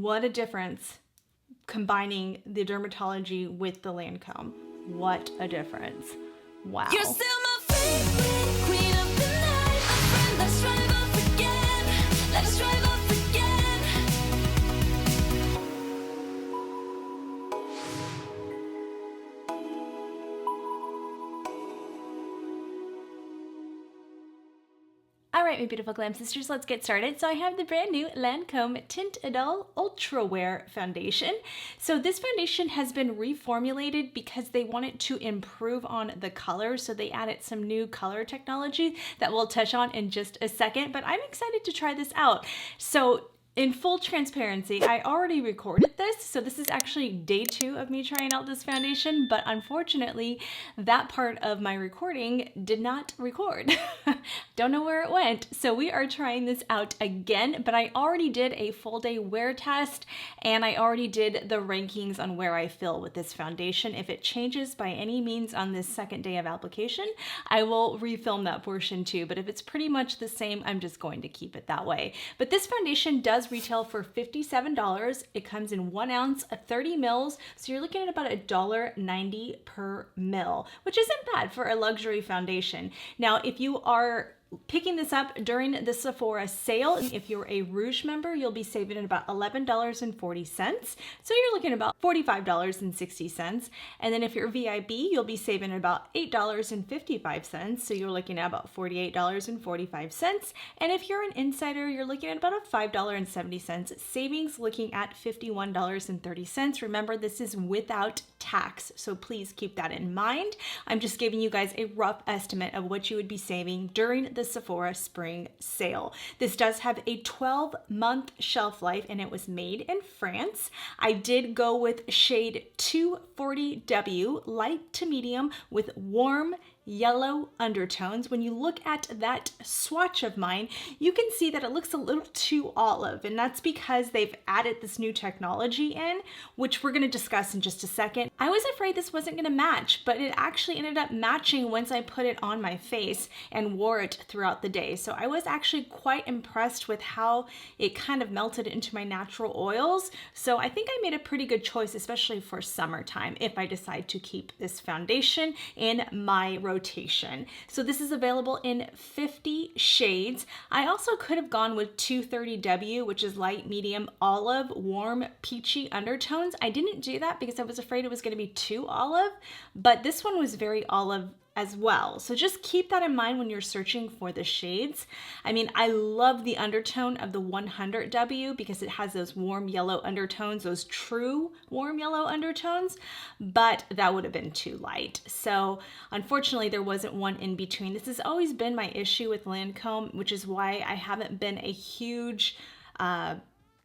What a difference combining the dermatology with the Lancome. What a difference. Wow. You're still my favorite queen of the night. My friend, let's drive off again. Let's drive off again. All right, my beautiful glam sisters, let's get started. So I have the brand new Lancome Teint Idole Ultra Wear Foundation. So this foundation has been reformulated because they wanted to improve on the color. So they added some new color technology that we'll touch on in just a second, but I'm excited to try this out. So in full transparency, I already recorded this, so this is actually day 2 of me trying out this foundation, but unfortunately, that part of my recording did not record. Don't know where it went, so we are trying this out again, but I already did a full day wear test, and I already did the rankings on where I feel with this foundation. If it changes by any means on this second day of application, I will refilm that portion too, but if it's pretty much the same, I'm just going to keep it that way. But this foundation does retail for $57. It comes in 1 ounce, 30 mils, so you're looking at about $1.90 per mil, which isn't bad for a luxury foundation. Now, if you are picking this up during the Sephora sale, if you're a Rouge member, you'll be saving at about $11.40. So you're looking at about $45.60. And then if you're VIP, you'll be saving at about $8.55. So you're looking at about $48.45. And if you're an insider, you're looking at about a $5.70 savings, looking at $51.30. Remember, this is without tax, so please keep that in mind. I'm just giving you guys a rough estimate of what you would be saving during the Sephora spring sale. This does have a 12-month shelf life, and it was made in France. I did go with shade 240W, light to medium, with warm yellow undertones. When you look at that swatch of mine, you can see that it looks a little too olive, and that's because they've added this new technology in, which we're going to discuss in just a second. I was afraid this wasn't going to match, but it actually ended up matching once I put it on my face and wore it throughout the day. So I was actually quite impressed with how it kind of melted into my natural oils. So I think I made a pretty good choice, especially for summertime, if I decide to keep this foundation in my rotation. So this is available in 50 shades. I also could have gone with 230W, which is light, medium, olive, warm, peachy undertones. I didn't do that because I was afraid it was going to be too olive, but this one was very olive as well. So just keep that in mind when you're searching for the shades. I mean, I love the undertone of the 100W because it has those warm yellow undertones, those true warm yellow undertones, but that would have been too light. So unfortunately, there wasn't one in between. This has always been my issue with Lancome, which is why I haven't been a huge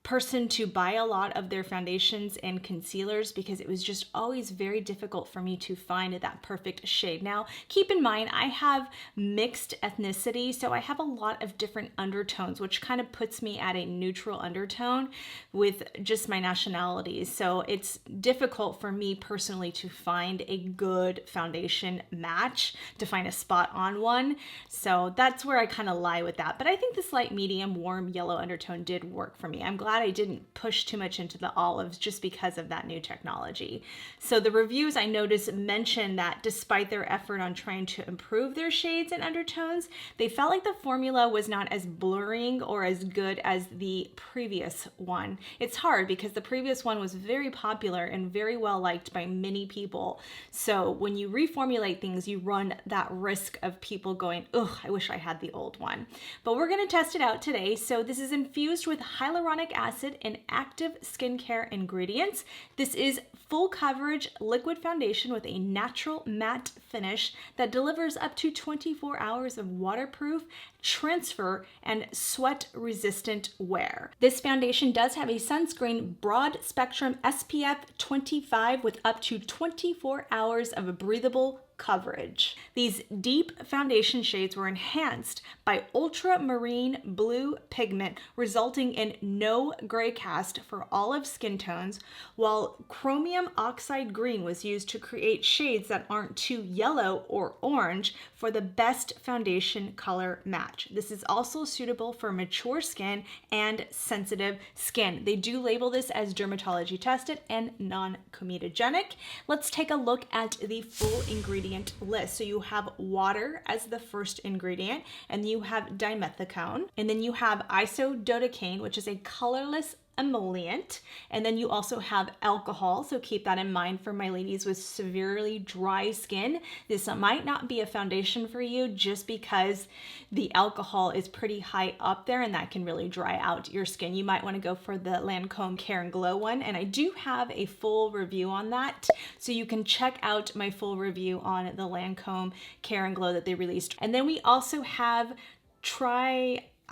person to buy a lot of their foundations and concealers, because it was just always very difficult for me to find that perfect shade. Now, keep in mind, I have mixed ethnicity, so I have a lot of different undertones, which kind of puts me at a neutral undertone with just my nationality. So it's difficult for me personally to find a good foundation match, to find a spot on one. So that's where I kind of lie with that. But I think this light, medium, warm yellow undertone did work for me. I'm glad I didn't push too much into the olives just because of that new technology. So the reviews I noticed mention that despite their effort on trying to improve their shades and undertones, they felt like the formula was not as blurring or as good as the previous one. It's hard because the previous one was very popular and very well liked by many people. So when you reformulate things, you run that risk of people going, ugh, I wish I had the old one. But we're going to test it out today. So this is infused with hyaluronic acid and active skincare ingredients. This is full coverage liquid foundation with a natural matte finish that delivers up to 24 hours of waterproof, transfer, and sweat resistant wear. This foundation does have a sunscreen broad spectrum SPF 25 with up to 24 hours of a breathable coverage. These deep foundation shades were enhanced by ultramarine blue pigment, resulting in no gray cast for olive skin tones, while chromium oxide green was used to create shades that aren't too yellow or orange for the best foundation color match. This is also suitable for mature skin and sensitive skin. They do label this as dermatology tested and non-comedogenic. Let's take a look at the full ingredient list. So you have water as the first ingredient, and you have dimethicone, and then you have isododecaine, which is a colorless emollient, and then you also have alcohol, so keep that in mind for my ladies with severely dry skin. This might not be a foundation for you just because the alcohol is pretty high up there and that can really dry out your skin. You might want to go for the Lancome Care and Glow one, and I do have a full review on that, so you can check out my full review on the Lancome Care and Glow that they released. And then we also have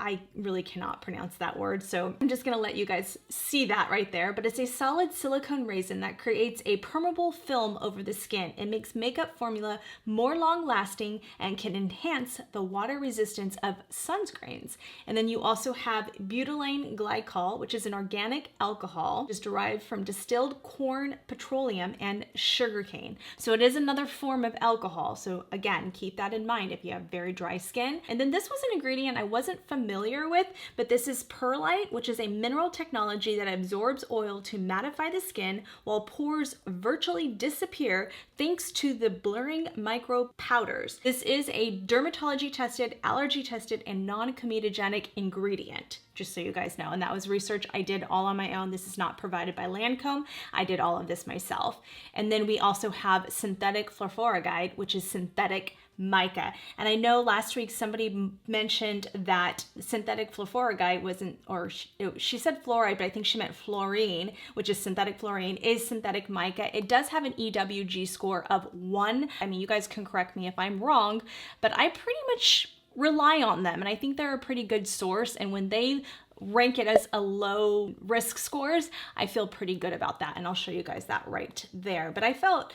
I really cannot pronounce that word, so I'm just gonna let you guys see that right there, but it's a solid silicone resin that creates a permeable film over the skin. It makes makeup formula more long lasting and can enhance the water resistance of sunscreens. And then you also have butylene glycol, which is an organic alcohol, is derived from distilled corn petroleum and sugarcane. So it is another form of alcohol. So again, keep that in mind if you have very dry skin. And then this was an ingredient I wasn't familiar with, but this is perlite, which is a mineral technology that absorbs oil to mattify the skin while pores virtually disappear thanks to the blurring micro powders. This is a dermatology tested, allergy tested, and non-comedogenic ingredient, just so you guys know. And that was research I did all on my own. This is not provided by Lancome. I did all of this myself. And then we also have synthetic fluoride, which is synthetic mica. And I know last week somebody mentioned that synthetic fluoride wasn't, or she said fluoride, but I think she meant fluorine, which is synthetic fluorine, is synthetic mica. It does have an EWG score of 1. I mean, you guys can correct me if I'm wrong, but I pretty much rely on them, and I think they're a pretty good source. And when they rank it as a low risk scores, I feel pretty good about that, and I'll show you guys that right there. But I felt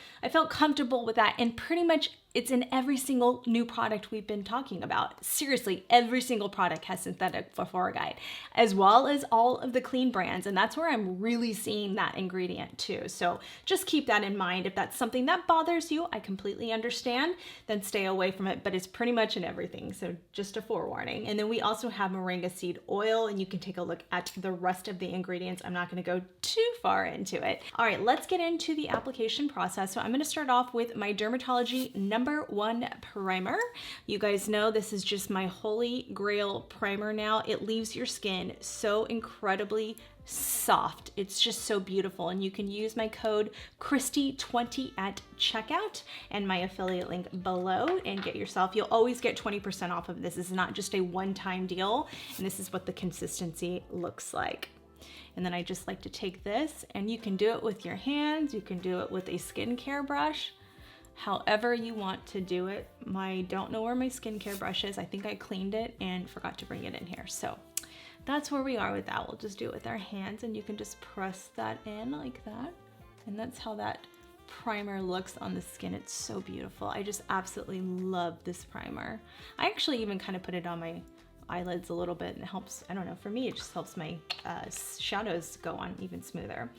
comfortable with that, and pretty much it's in every single new product we've been talking about. Seriously, every single product has synthetic fluoride, as well as all of the clean brands, and that's where I'm really seeing that ingredient too. So just keep that in mind. If that's something that bothers you, I completely understand, then stay away from it, but it's pretty much in everything, so just a forewarning. And then we also have moringa seed oil, and you can take a look at the rest of the ingredients. I'm not gonna go too far into it. All right, let's get into the application process. So I'm gonna start off with my Dermatology number 1 primer. You guys know this is just my holy grail primer now. It leaves your skin so incredibly soft. It's just so beautiful, and you can use my code Kristi20 at checkout and my affiliate link below and get yourself, you'll always get 20% off of this. This is not just a one-time deal, and this is what the consistency looks like. And then I just like to take this, and you can do it with your hands, you can do it with a skincare brush, however you want to do it. I don't know where my skincare brush is. I think I cleaned it and forgot to bring it in here. So that's where we are with that. We'll just do it with our hands, and you can just press that in like that. And that's how that primer looks on the skin. It's so beautiful. I just absolutely love this primer. I actually even kind of put it on my eyelids a little bit, and it helps, I don't know, for me it just helps my shadows go on even smoother.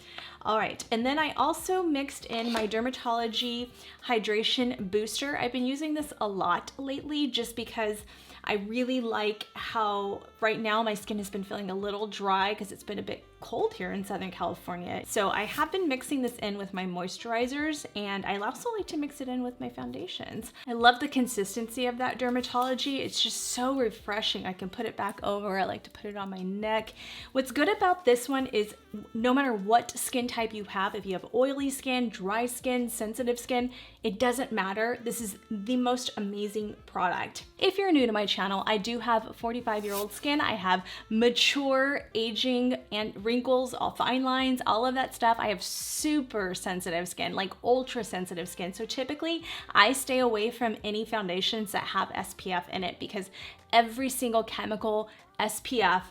All right, and then I also mixed in my Dermatology Hydration Booster. I've been using this a lot lately just because I really like how right now my skin has been feeling a little dry because it's been a bit cold here in Southern California. So I have been mixing this in with my moisturizers, and I also like to mix it in with my foundations. I love the consistency of that Dermatology. It's just so refreshing. I can put it back over. I like to put it on my neck. What's good about this one is no matter what skin type you have, if you have oily skin, dry skin, sensitive skin, it doesn't matter. This is the most amazing product. If you're new to my channel, I do have 45-year-old skin. I have mature aging and wrinkles, all fine lines, all of that stuff. I have super sensitive skin, like ultra sensitive skin. So typically I stay away from any foundations that have SPF in it because every single chemical SPF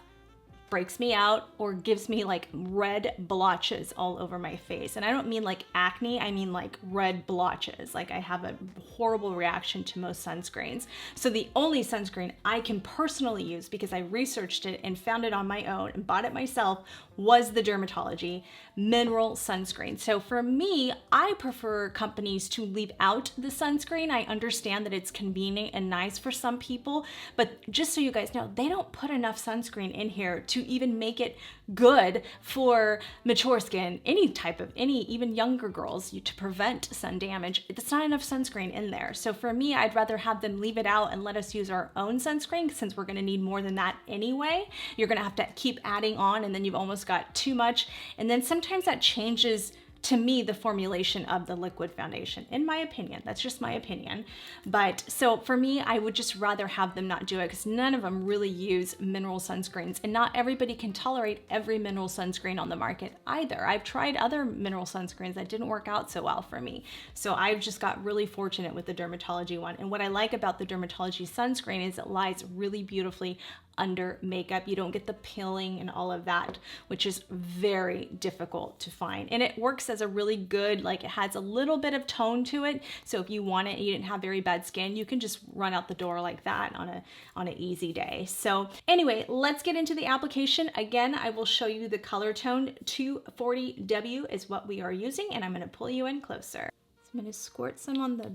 breaks me out or gives me like red blotches all over my face. And I don't mean like acne, I mean like red blotches. Like I have a horrible reaction to most sunscreens. So the only sunscreen I can personally use, because I researched it and found it on my own and bought it myself, was the Dermatology mineral sunscreen. So for me, I prefer companies to leave out the sunscreen. I understand that it's convenient and nice for some people, but just so you guys know, they don't put enough sunscreen in here to even make it good for mature skin, even younger girls, to prevent sun damage. It's not enough sunscreen in there. So for me, I'd rather have them leave it out and let us use our own sunscreen, since we're gonna need more than that anyway. You're gonna have to keep adding on, and then you've almost got too much. And then sometimes that changes, to me, the formulation of the liquid foundation, in my opinion. That's just my opinion. But so for me, I would just rather have them not do it, because none of them really use mineral sunscreens, and not everybody can tolerate every mineral sunscreen on the market either. I've tried other mineral sunscreens that didn't work out so well for me. So I've just got really fortunate with the Dermatology one. And what I like about the Dermatology sunscreen is it lies really beautifully under makeup. You don't get the peeling and all of that, which is very difficult to find. And it works as a really good, like, it has a little bit of tone to it. So if you want it and you didn't have very bad skin, you can just run out the door like that on an easy day. So anyway, let's get into the application. Again, I will show you the color tone. 240W is what we are using, and I'm gonna pull you in closer. So I'm gonna squirt some on the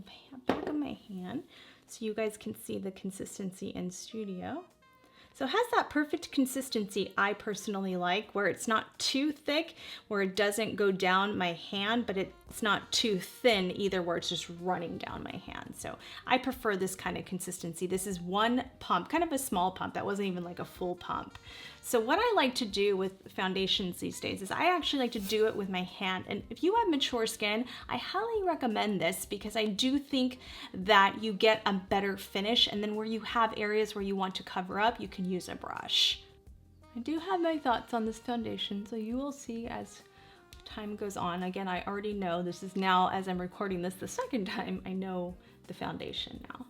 back of my hand so you guys can see the consistency in studio. So it has that perfect consistency I personally like, where it's not too thick, where it doesn't go down my hand, but it's not too thin either, where it's just running down my hand. So I prefer this kind of consistency. This is one pump, kind of a small pump. That wasn't even like a full pump. So what I like to do with foundations these days is I actually like to do it with my hand. And if you have mature skin, I highly recommend this, because I do think that you get a better finish. And then where you have areas where you want to cover up, you can use a brush. I do have my thoughts on this foundation, so you will see as time goes on. Again, I already know, this is now, as I'm recording this the second time, I know the foundation now.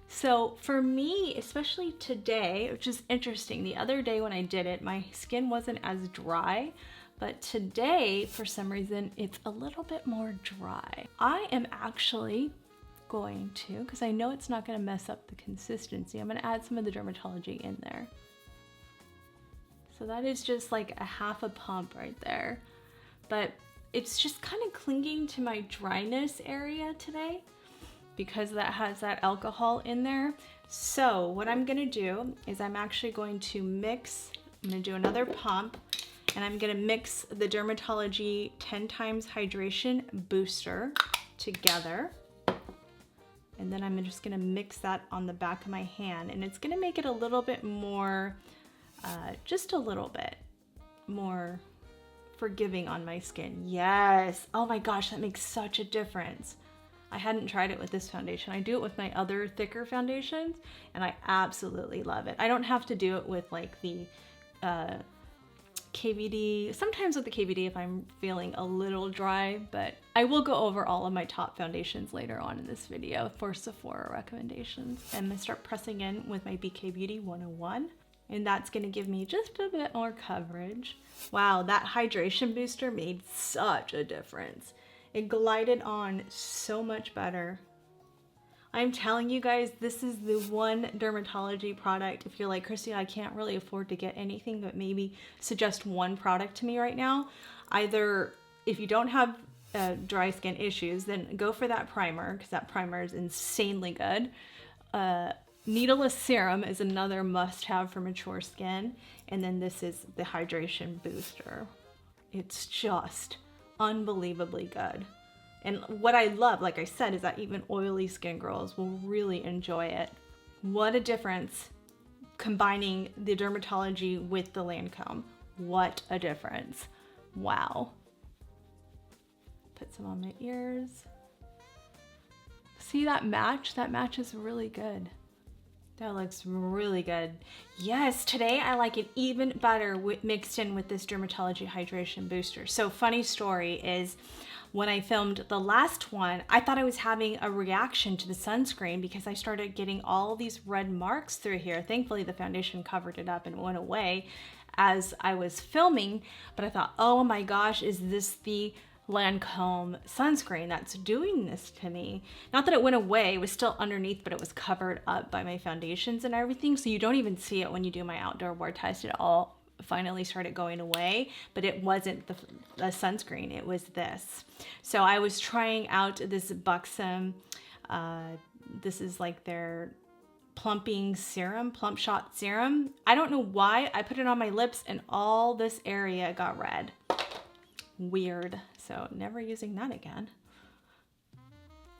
So for me, especially today, which is interesting, the other day when I did it, my skin wasn't as dry, but today, for some reason, it's a little bit more dry. I am actually going to, because I know it's not going to mess up the consistency, I'm going to add some of the Dermatology in there. So that is just like a half a pump right there. But it's just kind of clinging to my dryness area today, because that has that alcohol in there. So what I'm gonna do is I'm actually going to mix, I'm gonna do another pump, and I'm gonna mix the Dermatology 10 times hydration booster together. And then I'm just gonna mix that on the back of my hand, and it's gonna make it a little bit more, just a little bit more forgiving on my skin. Yes, oh my gosh, that makes such a difference. I hadn't tried it with this foundation. I do it with my other thicker foundations, and I absolutely love it. I don't have to do it with like the KVD. Sometimes with the KVD if I'm feeling a little dry, but I will go over all of my top foundations later on in this video for Sephora recommendations. I'm gonna start pressing in with my BK Beauty 101, and that's gonna give me just a bit more coverage. Wow, that hydration booster made such a difference. It glided on so much better. I'm telling you guys, this is the one Dermatology product. If you're like, Kristi, I can't really afford to get anything, but maybe suggest one product to me right now. Either if you don't have dry skin issues, then go for that primer, because that primer is insanely good. Needleless serum is another must-have for mature skin. And then this is the hydration booster. It's just unbelievably good. And what I love, like I said, is that even oily skin girls will really enjoy it. What a difference combining the Dermatology with the Lancome. What a difference. Wow. Put some on my ears. See that match? That match is really good. That looks really good. Yes, today I like it even better mixed in with this Dermatology Hydration Booster. So funny story is when I filmed the last one, I thought I was having a reaction to the sunscreen because I started getting all these red marks through here. Thankfully, the foundation covered it up and went away as I was filming, but I thought, oh my gosh, is this the Lancome sunscreen that's doing this to me? Not that it went away, it was still underneath, but it was covered up by my foundations and everything, so you don't even see it when you do my outdoor wear test. It all finally started going away, but it wasn't the sunscreen, it was this. So I was trying out this Buxom, this is like their plumping serum, plump shot serum. I don't know why I put it on my lips and all this area got red. Weird. So never using that again.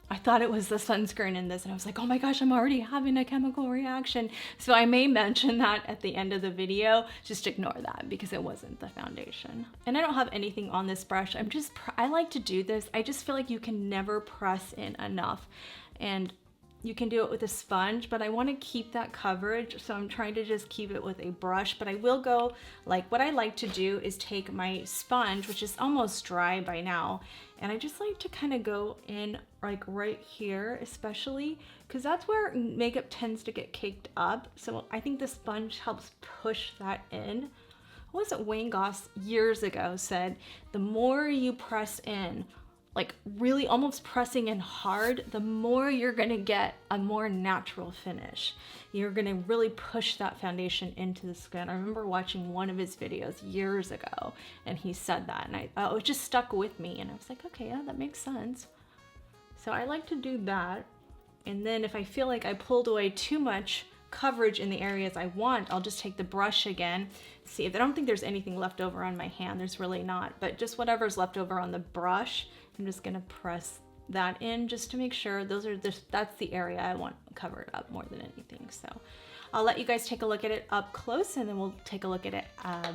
I thought it was the sunscreen in this and I was like, oh my gosh, I'm already having a chemical reaction. So I may mention that at the end of the video. Just ignore that because it wasn't the foundation. And I don't have anything on this brush. I like to do this. I just feel like you can never press in enough. And you can do it with a sponge, but I want to keep that coverage, so I'm trying to just keep it with a brush. But I will go, like, what I like to do is take my sponge, which is almost dry by now, and I just like to kind of go in like right here, especially because that's where makeup tends to get caked up. So I think the sponge helps push that in. What was it Wayne Goss years ago said, the more you press in, like really almost pressing in hard, the more you're gonna get a more natural finish. You're gonna really push that foundation into the skin. I remember watching one of his videos years ago and he said that, and it just stuck with me, and I was like, okay, yeah, that makes sense. So I like to do that. And then if I feel like I pulled away too much coverage in the areas I want, I'll just take the brush again. See, if I don't think there's anything left over on my hand, there's really not, but just whatever's left over on the brush, I'm just gonna press that in just to make sure that's the area I want covered up more than anything. So I'll let you guys take a look at it up close, and then we'll take a look at it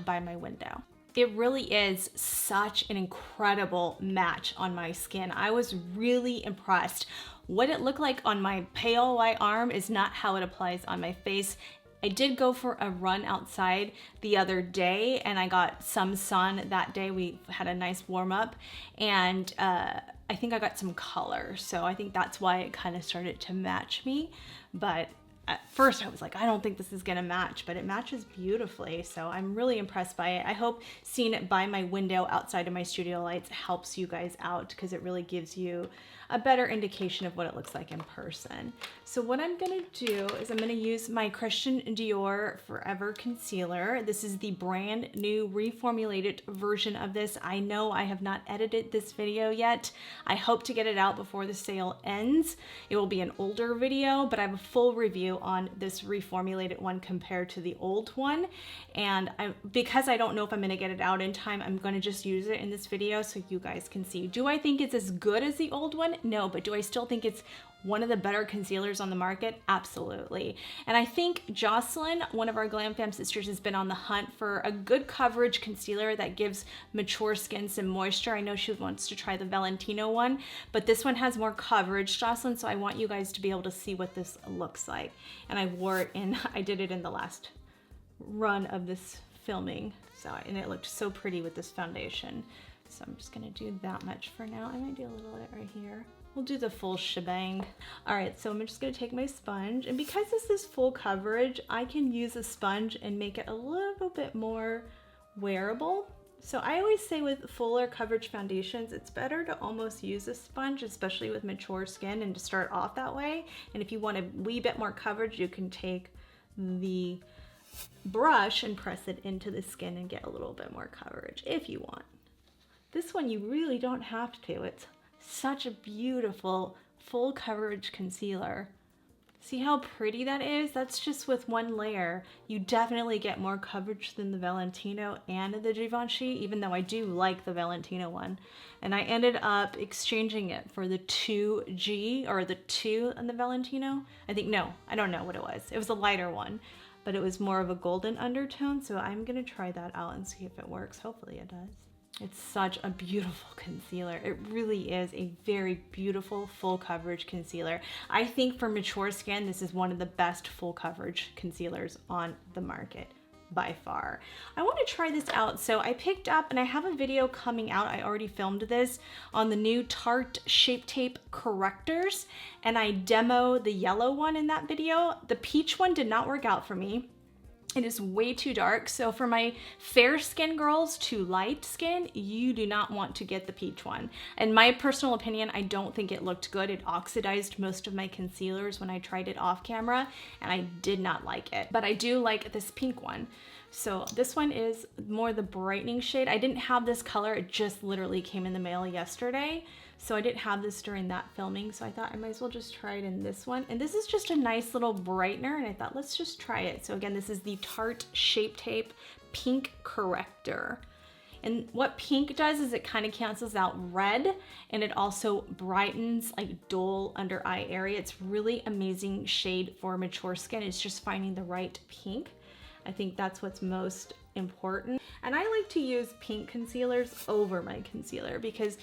by my window. It really is such an incredible match on my skin. I was really impressed. What it looked like on my pale white arm is not how it applies on my face. I did go for a run outside the other day and I got some sun that day. We had a nice warm up, and I think I got some color. So I think that's why it kind of started to match me. But at first I was like, I don't think this is gonna match, but it matches beautifully. So I'm really impressed by it. I hope seeing it by my window outside of my studio lights helps you guys out, because it really gives you a better indication of what it looks like in person. So what I'm gonna do is I'm gonna use my Christian Dior Forever Concealer. This is the brand new reformulated version of this. I know I have not edited this video yet. I hope to get it out before the sale ends. It will be an older video, but I have a full review on this reformulated one compared to the old one. And because I don't know if I'm gonna get it out in time, I'm gonna just use it in this video so you guys can see. Do I think it's as good as the old one? No, but do I still think it's one of the better concealers on the market? Absolutely. And I think Jocelyn, one of our Glamfam sisters, has been on the hunt for a good coverage concealer that gives mature skin some moisture. I know she wants to try the Valentino one, but this one has more coverage, Jocelyn, so I want you guys to be able to see what this looks like. And I wore it in, I did it in the last run of this filming, and it looked so pretty with this foundation. So I'm just gonna do that much for now. I might do a little bit right here. We'll do the full shebang. All right, so I'm just gonna take my sponge, and because this is full coverage, I can use a sponge and make it a little bit more wearable. So I always say with fuller coverage foundations, it's better to almost use a sponge, especially with mature skin, and to start off that way. And if you want a wee bit more coverage, you can take the brush and press it into the skin and get a little bit more coverage if you want. This one you really don't have to. It's such a beautiful full coverage concealer. See how pretty that is? That's just with one layer. You definitely get more coverage than the Valentino and the Givenchy, even though I do like the Valentino one. And I ended up exchanging it for the 2G, or the 2 on the Valentino. I think, no, I don't know what it was. It was a lighter one, but it was more of a golden undertone. So I'm gonna try that out and see if it works. Hopefully it does. It's such a beautiful concealer. It really is a very beautiful full coverage concealer. I think for mature skin, this is one of the best full coverage concealers on the market by far. I want to try this out. So I picked up, and I have a video coming out, I already filmed this, on the new Tarte Shape Tape Correctors, and I demo the yellow one in that video. The peach one did not work out for me. It is way too dark. So for my fair skin girls to light skin, you do not want to get the peach one. In my personal opinion, I don't think it looked good. It oxidized most of my concealers when I tried it off camera, and I did not like it. But I do like this pink one. So this one is more the brightening shade. I didn't have this color. It just literally came in the mail yesterday. So I didn't have this during that filming, so I thought I might as well just try it in this one. And this is just a nice little brightener, and I thought, let's just try it. So again, this is the Tarte Shape Tape Pink Corrector. And what pink does is it kind of cancels out red, and it also brightens like dull under eye area. It's really amazing shade for mature skin. It's just finding the right pink. I think that's what's most important. And I like to use pink concealers over my concealer because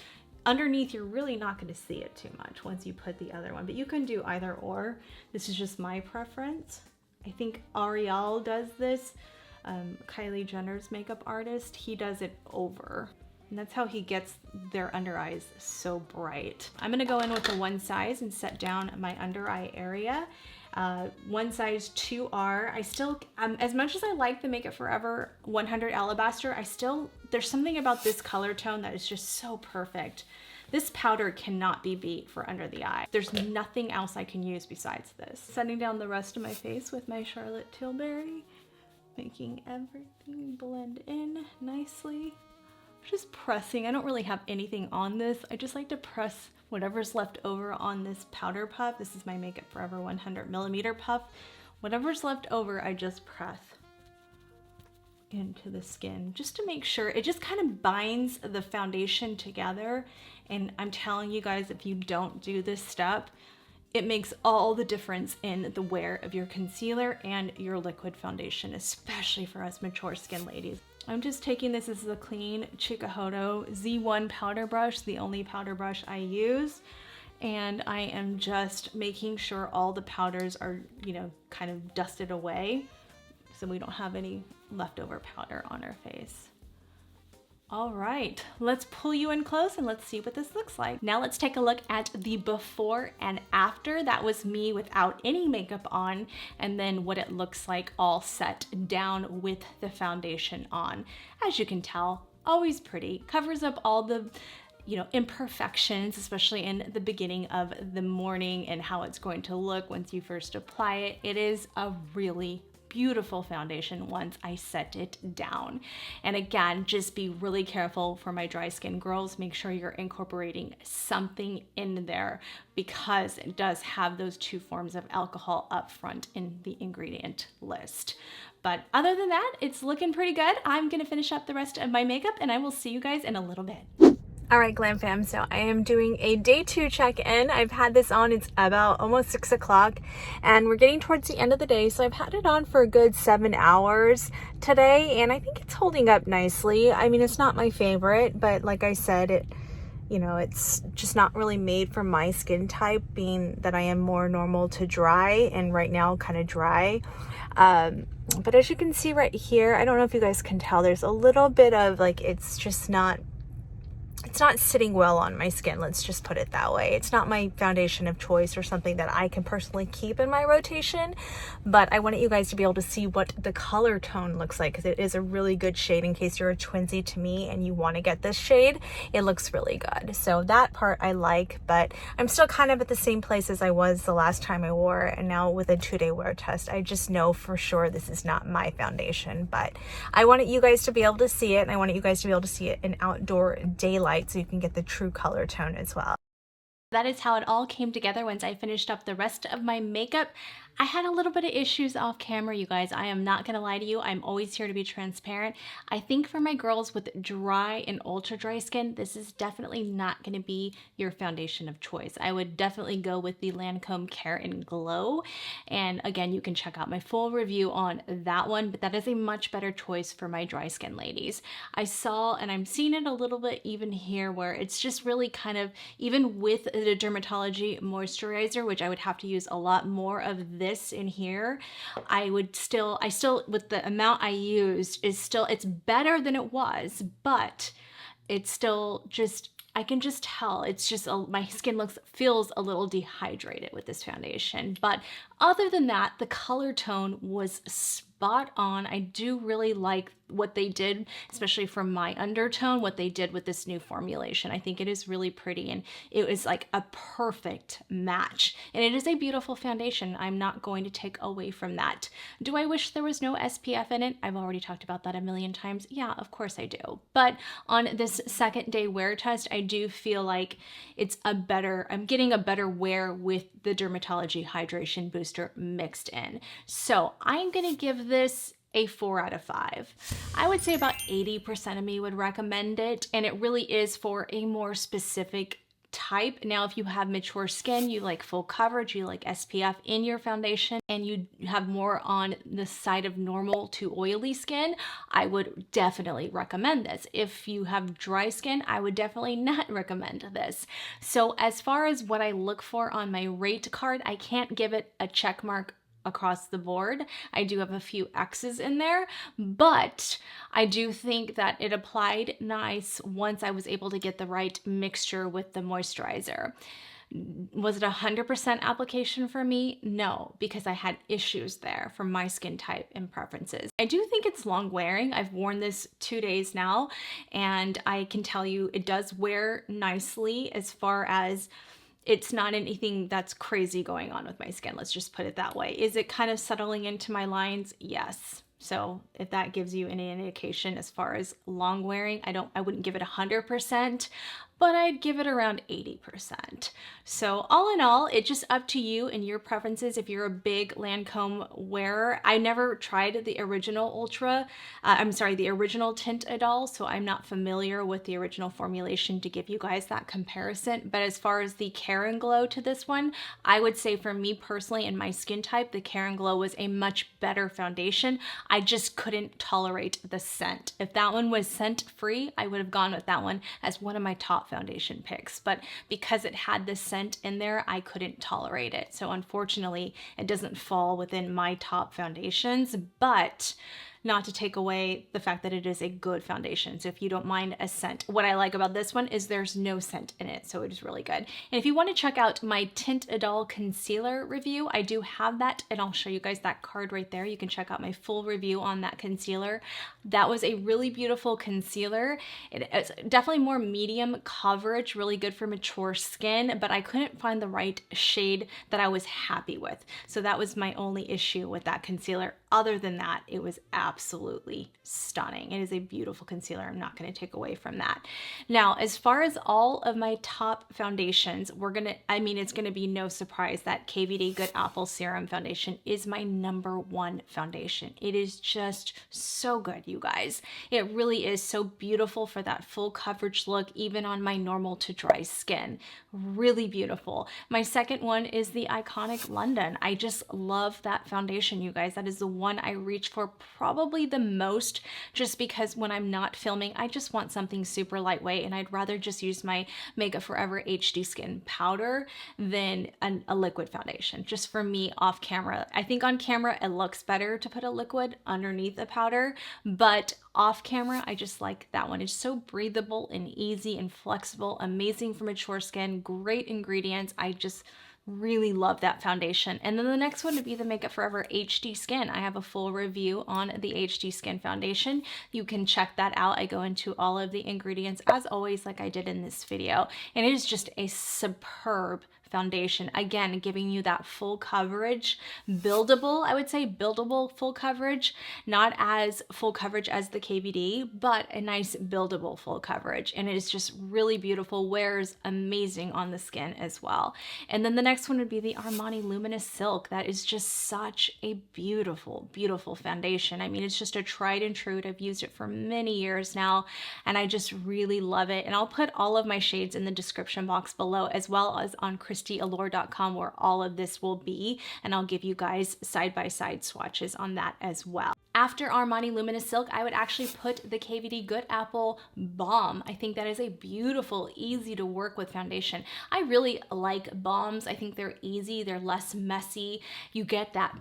underneath, you're really not going to see it too much once you put the other one, but you can do either or. This is just my preference. I think Ariel does this, Kylie Jenner's makeup artist. He does it over, and that's how he gets their under eyes so bright. I'm going to go in with the one size and set down my under eye area. One size 2R. I still, as much as I like the Make It Forever 100 Alabaster, there's something about this color tone that is just so perfect. This powder cannot be beat for under the eye. There's nothing else I can use besides this. Setting down the rest of my face with my Charlotte Tilbury, making everything blend in nicely. Just pressing. I don't really have anything on this. I just like to press whatever's left over on this powder puff. This is my Make It Forever 100mm puff. Whatever's left over, I just press into the skin just to make sure. It just kind of binds the foundation together. And I'm telling you guys, if you don't do this step, it makes all the difference in the wear of your concealer and your liquid foundation, especially for us mature skin ladies. I'm just taking this as a clean Chikuhodo Z1 powder brush, the only powder brush I use. And I am just making sure all the powders are, you know, kind of dusted away so we don't have any leftover powder on our face. All right, let's pull you in close and let's see what this looks like. Now let's take a look at the before and after. That was me without any makeup on, and then what it looks like all set down with the foundation on. As you can tell, always pretty. Covers up all the, you know, imperfections, especially in the beginning of the morning and how it's going to look once you first apply it. It is a really beautiful foundation once I set it down. And again, just be really careful for my dry skin girls. Make sure you're incorporating something in there because it does have those two forms of alcohol up front in the ingredient list. But other than that, it's looking pretty good. I'm gonna finish up the rest of my makeup and I will see you guys in a little bit. All right, Glam Fam, so I am doing a day 2 check-in. I've had this on, it's about almost 6 o'clock, and we're getting towards the end of the day, so I've had it on for a good 7 hours today, and I think it's holding up nicely. I mean, it's not my favorite, but like I said, you know, it's just not really made for my skin type, being that I am more normal to dry, and right now kind of dry. But as you can see right here, I don't know if you guys can tell, there's a little bit of like, it's not sitting well on my skin, let's just put it that way. It's not my foundation of choice or something that I can personally keep in my rotation, but I wanted you guys to be able to see what the color tone looks like because it is a really good shade in case you're a twinsy to me and you want to get this shade. It looks really good. So that part I like, but I'm still kind of at the same place as I was the last time I wore it, and now with a 2-day wear test, I just know for sure this is not my foundation, but I wanted you guys to be able to see it, and I wanted you guys to be able to see it in outdoor daylight so you can get the true color tone as well. That is how it all came together once I finished up the rest of my makeup. I had a little bit of issues off camera, you guys. I am not gonna lie to you. I'm always here to be transparent. I think for my girls with dry and ultra dry skin, this is definitely not gonna be your foundation of choice. I would definitely go with the Lancome Care and Glow. And again, you can check out my full review on that one, but that is a much better choice for my dry skin ladies. I saw, and I'm seeing it a little bit even here, where it's just really kind of, even with the Dermatology moisturizer, which I would have to use a lot more of this in here, I still, with the amount I used, is still, it's better than it was, but it's still just, I can just tell it's just my skin feels a little dehydrated with this foundation. But other than that, the color tone was spot on. I do really like what they did, especially for my undertone, what they did with this new formulation. I think it is really pretty, and it was like a perfect match. And it is a beautiful foundation. I'm not going to take away from that. Do I wish there was no SPF in it? I've already talked about that a million times. Yeah, of course I do. But on this second day wear test, I do feel like it's I'm getting a better wear with the Dermatology Hydration Booster mixed in. So I'm gonna give this a 4 out of 5. I would say about 80% of me would recommend it, and it really is for a more specific type. Now, if you have mature skin, you like full coverage, you like SPF in your foundation, and you have more on the side of normal to oily skin, I would definitely recommend this. If you have dry skin, I would definitely not recommend this. So as far as what I look for on my rate card, I can't give it a check mark across the board. I do have a few X's in there, but I do think that it applied nice once I was able to get the right mixture with the moisturizer. Was it 100% application for me? No, because I had issues there for my skin type and preferences. I do think it's long wearing. I've worn this 2 days now, and I can tell you it does wear nicely, as far as it's not anything that's crazy going on with my skin. Let's just put it that way. Is it kind of settling into my lines? Yes. So if that gives you any indication as far as long wearing, I wouldn't give it 100%, but I'd give it around 80%. So all in all, it's just up to you and your preferences if you're a big Lancome wearer. I never tried the original the original Teint Idole, so I'm not familiar with the original formulation to give you guys that comparison. But as far as the Care and Glow to this one, I would say for me personally and my skin type, the Care and Glow was a much better foundation. I just couldn't tolerate the scent. If that one was scent free, I would have gone with that one as one of my top foundation picks, but because it had the scent in there, I couldn't tolerate it. So unfortunately, it doesn't fall within my top foundations, but not to take away the fact that it is a good foundation. So if you don't mind a scent, what I like about this one is there's no scent in it, so it is really good. And if you want to check out my Teint Idole concealer review, I do have that, and I'll show you guys that card right there. You can check out my full review on that concealer. That was a really beautiful concealer. It's definitely more medium coverage, really good for mature skin, but I couldn't find the right shade that I was happy with. So that was my only issue with that concealer. Other than that, it was absolutely stunning. It is a beautiful concealer. I'm not going to take away from that. Now, as far as all of my top foundations, it's going to be no surprise that KVD Good Apple Serum Foundation is my #1 foundation. It is just so good, you guys. It really is so beautiful for that full coverage look, even on my normal to dry skin. Really beautiful. My second one is the iconic London. I just love that foundation, you guys. That is the one I reach for probably the most, just because when I'm not filming, I just want something super lightweight, and I'd rather just use my Makeup Forever HD Skin powder than a liquid foundation. Just for me off camera. I think on camera it looks better to put a liquid underneath the powder, but off camera, I just like that one. It's so breathable and easy and flexible, amazing for mature skin, great ingredients. I just really love that foundation. And then the next one would be the Makeup Forever HD Skin. I have a full review on the HD Skin foundation. You can check that out. I go into all of the ingredients as always, like I did in this video. And it is just a superb foundation. Again, giving you that full coverage, buildable, I would say buildable full coverage, not as full coverage as the KVD, but a nice buildable full coverage. And it is just really beautiful, wears amazing on the skin as well. And then the next one would be the Armani Luminous Silk. That is just such a beautiful, beautiful foundation. I mean, it's just a tried and true. I've used it for many years now, and I just really love it. And I'll put all of my shades in the description box below, as well as on KristiAllure.com, where all of this will be, and I'll give you guys side-by-side swatches on that as well. After Armani Luminous Silk, I would actually put the KVD Good Apple Balm. I think that is a beautiful, easy to work with foundation. I really like balms. I think they're easy, they're less messy. You get that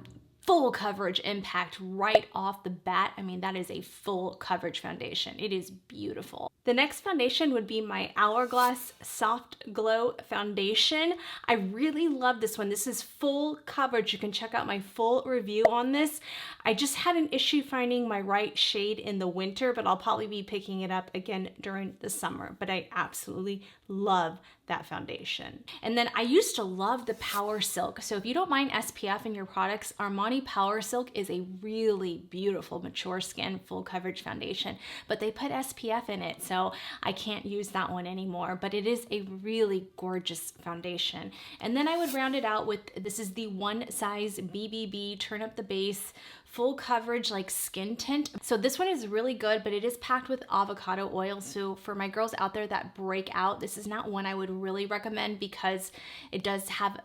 full coverage impact right off the bat. I mean, that is a full coverage foundation. It is beautiful. The next foundation would be my Hourglass Soft Glow Foundation. I really love this one. This is full coverage. You can check out my full review on this. I just had an issue finding my right shade in the winter, but I'll probably be picking it up again during the summer. But I absolutely love that foundation. And then I used to love the Power Silk. So if you don't mind SPF in your products, Armani Power Silk is a really beautiful mature skin full coverage foundation, but they put SPF in it, so I can't use that one anymore, but it is a really gorgeous foundation. And then I would round it out with, this is the One Size BBB Turn Up the Base full coverage like skin tint. So this one is really good, but it is packed with avocado oil. So for my girls out there that break out, this is not one I would really recommend because it does have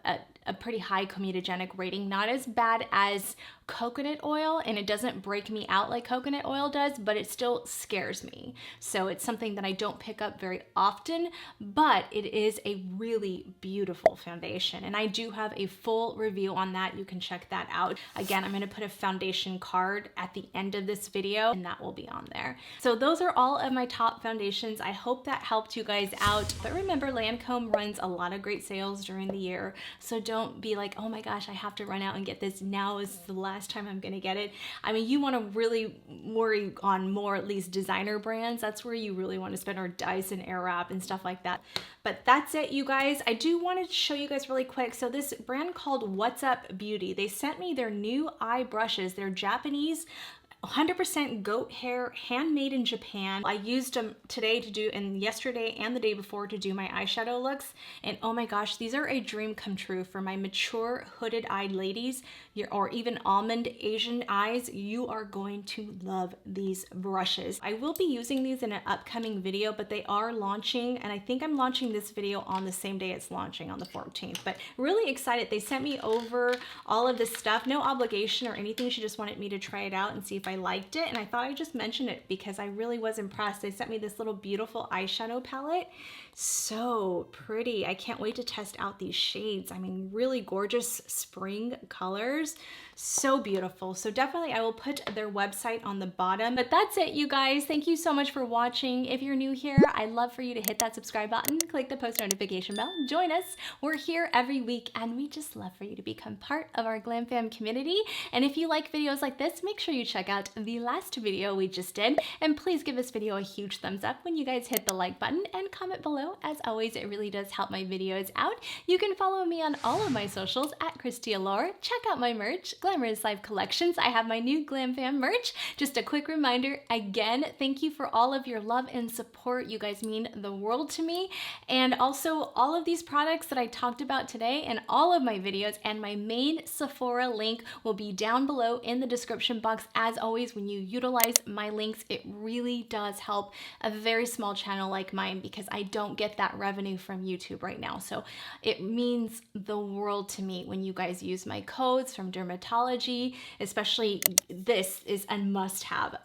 a pretty high comedogenic rating, not as bad as coconut oil, and it doesn't break me out like coconut oil does, but it still scares me. So it's something that I don't pick up very often, but it is a really beautiful foundation. And I do have a full review on that. You can check that out. Again, I'm gonna put a foundation card at the end of this video, and that will be on there. So those are all of my top foundations. I hope that helped you guys out. But remember, Lancome runs a lot of great sales during the year. So don't be like, oh my gosh, I have to run out and get this. Now is the last time I'm gonna get it. I mean, you wanna really worry on more at least designer brands. That's where you really wanna spend, or Dyson Airwrap and stuff like that. But that's it, you guys. I do want to show you guys really quick. So this brand called What's Up Beauty, they sent me their new eye brushes. They're Japanese, 100% goat hair, handmade in Japan. I used them today to do, and yesterday and the day before to do my eyeshadow looks. And oh my gosh, these are a dream come true for my mature hooded eyed ladies, or even almond Asian eyes. You are going to love these brushes. I will be using these in an upcoming video, but they are launching, and I think I'm launching this video on the same day it's launching, on the 14th. But really excited. They sent me over all of this stuff, no obligation or anything. She just wanted me to try it out and see if I liked it, and I thought I'd just mention it because I really was impressed. They sent me this little beautiful eyeshadow palette. So pretty. I can't wait to test out these shades. I mean, really gorgeous spring colors. So beautiful. So definitely I will put their website on the bottom. But that's it, you guys. Thank you so much for watching. If you're new here, I'd love for you to hit that subscribe button, click the post notification bell, join us. We're here every week, and we just love for you to become part of our Glamfam community. And if you like videos like this, make sure you check out the last video we just did. And please give this video a huge thumbs up when you guys hit the like button, and comment below. As always, it really does help my videos out. You can follow me on all of my socials at KristiAllure. Check out my merch, Glamorous Life Collections. I have my new Glamfam merch. Just a quick reminder, again, thank you for all of your love and support. You guys mean the world to me. And also all of these products that I talked about today and all of my videos and my main Sephora link will be down below in the description box. As always, when you utilize my links, it really does help a very small channel like mine, because I don't get that revenue from YouTube right now. So it means the world to me when you guys use my codes from dermatology. Especially this is a must-have,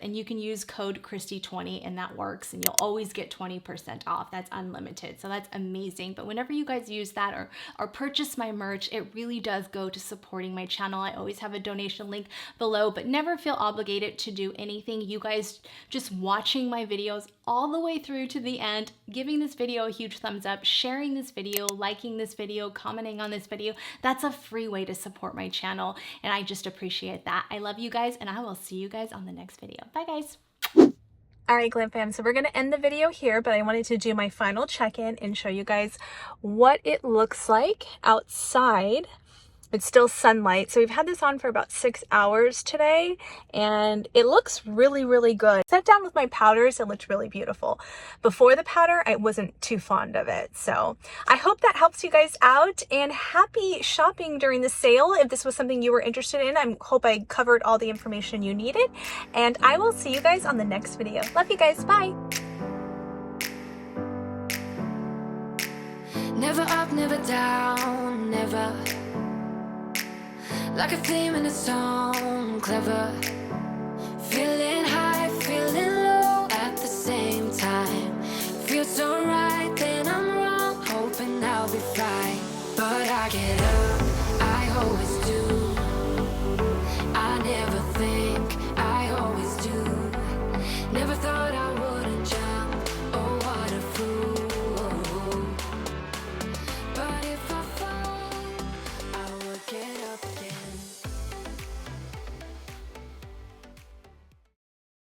and you can use code Kristi20 and that works, and you'll always get 20% off. That's unlimited, so that's amazing. But whenever you guys use that or purchase my merch, it really does go to supporting my channel. I always have a donation link below, but never feel obligated to do anything. You guys just watching my videos all the way through to the end, giving this video a huge thumbs up, sharing this video, liking this video, commenting on this video, that's a free way to support my channel, and I just appreciate that. I love you guys, and I will see you guys on the next video. Bye guys. All right, Glam Fam, so we're going to end the video here, but I wanted to do my final check-in and show you guys what it looks like outside. It's still sunlight, so we've had this on for about 6 hours today, and it looks really, really good. Sat down with my powders, it looked really beautiful. Before the powder, I wasn't too fond of it, so I hope that helps you guys out, and happy shopping during the sale. If this was something you were interested in, I hope I covered all the information you needed, and I will see you guys on the next video. Love you guys, bye! Never up, never down, never. Like a theme in a song, clever. Feeling high, feeling low at the same time. Feels so right, then I'm wrong, hoping I'll be fine. But I get up, I always do.